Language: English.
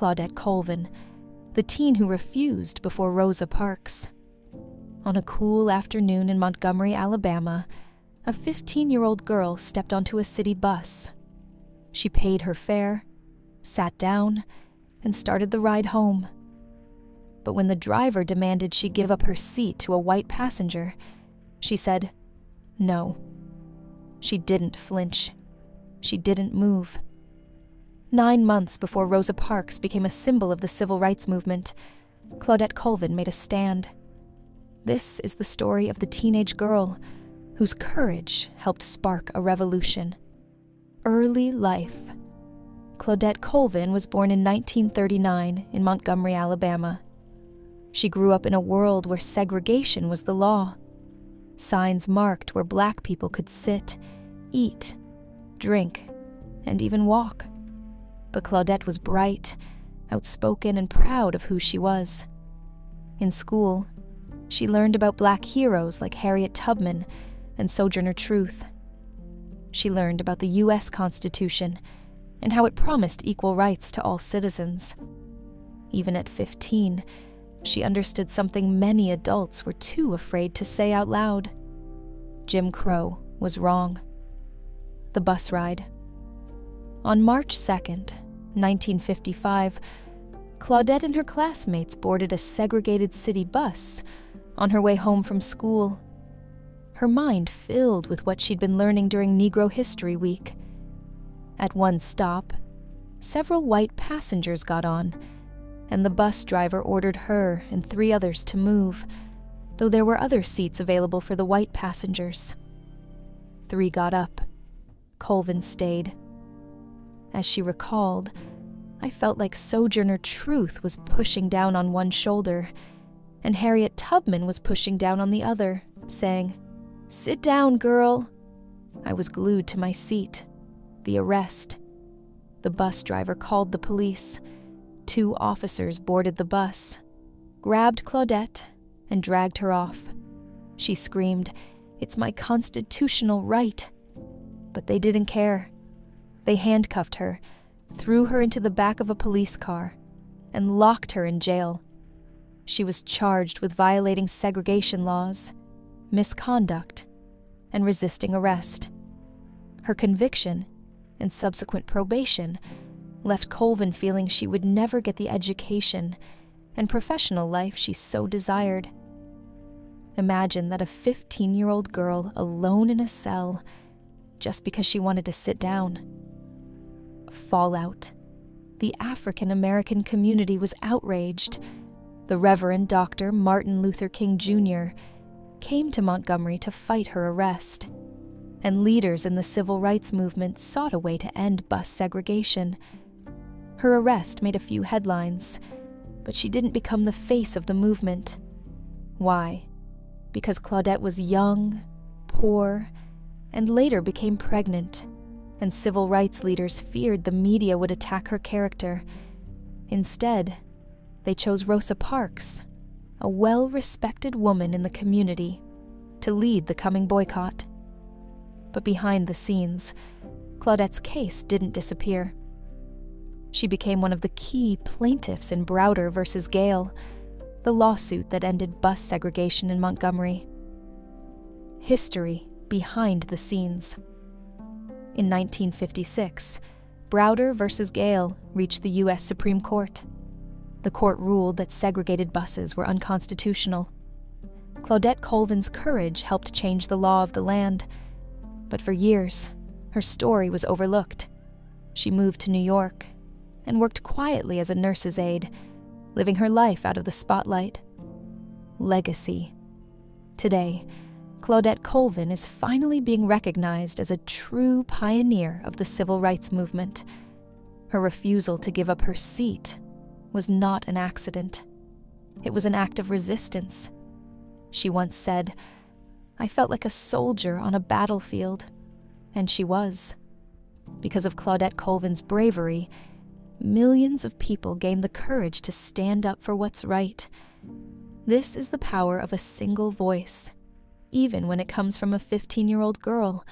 Claudette Colvin, the teen who refused before Rosa Parks. On a cool afternoon in Montgomery, Alabama, a 15-year-old girl stepped onto a city bus. She paid her fare, sat down, and started the ride home. But when the driver demanded she give up her seat to a white passenger, she said no. She didn't flinch. She didn't move. 9 months before Rosa Parks became a symbol of the civil rights movement, Claudette Colvin made a stand. This is the story of the teenage girl whose courage helped spark a revolution. Early life. Claudette Colvin was born in 1939 in Montgomery, Alabama. She grew up in a world where segregation was the law. Signs marked where Black people could sit, eat, drink, and even walk. But Claudette was bright, outspoken, and proud of who she was. In school, she learned about Black heroes like Harriet Tubman and Sojourner Truth. She learned about the U.S. Constitution and how it promised equal rights to all citizens. Even at 15, she understood something many adults were too afraid to say out loud. Jim Crow was wrong. The bus ride. On March 2nd, 1955, Claudette and her classmates boarded a segregated city bus on her way home from school. Her mind filled with what she'd been learning during Negro History Week. At one stop, several white passengers got on, and the bus driver ordered her and 3 others to move, though there were other seats available for the white passengers. 3 got up. Colvin stayed. As she recalled, I felt like Sojourner Truth was pushing down on one shoulder, and Harriet Tubman was pushing down on the other, saying, "Sit down, girl." I was glued to my seat. The arrest. The bus driver called the police. 2 officers boarded the bus, grabbed Claudette, and dragged her off. She screamed, "It's my constitutional right." But they didn't care. They handcuffed her, threw her into the back of a police car, and locked her in jail. She was charged with violating segregation laws, misconduct, and resisting arrest. Her conviction and subsequent probation left Colvin feeling she would never get the education and professional life she so desired. Imagine that a 15-year-old girl alone in a cell just because she wanted to sit down. Fallout. The African American community was outraged. The Reverend Dr. Martin Luther King Jr. came to Montgomery to fight her arrest, and leaders in the civil rights movement sought a way to end bus segregation. Her arrest made a few headlines, but she didn't become the face of the movement. Why? Because Claudette was young, poor, and later became pregnant, and civil rights leaders feared the media would attack her character. Instead, they chose Rosa Parks, a well-respected woman in the community, to lead the coming boycott. But behind the scenes, Claudette's case didn't disappear. She became one of the key plaintiffs in Browder versus Gayle, the lawsuit that ended bus segregation in Montgomery. History behind the scenes. In 1956, Browder versus Gayle reached the U.S. Supreme Court. The court ruled that segregated buses were unconstitutional. Claudette Colvin's courage helped change the law of the land, but for years, her story was overlooked. She moved to New York and worked quietly as a nurse's aide, living her life out of the spotlight. Legacy. Today, Claudette Colvin is finally being recognized as a true pioneer of the civil rights movement. Her refusal to give up her seat was not an accident. It was an act of resistance. She once said, "I felt like a soldier on a battlefield," and she was. Because of Claudette Colvin's bravery, millions of people gained the courage to stand up for what's right. This is the power of a single voice, even when it comes from a 15-year-old girl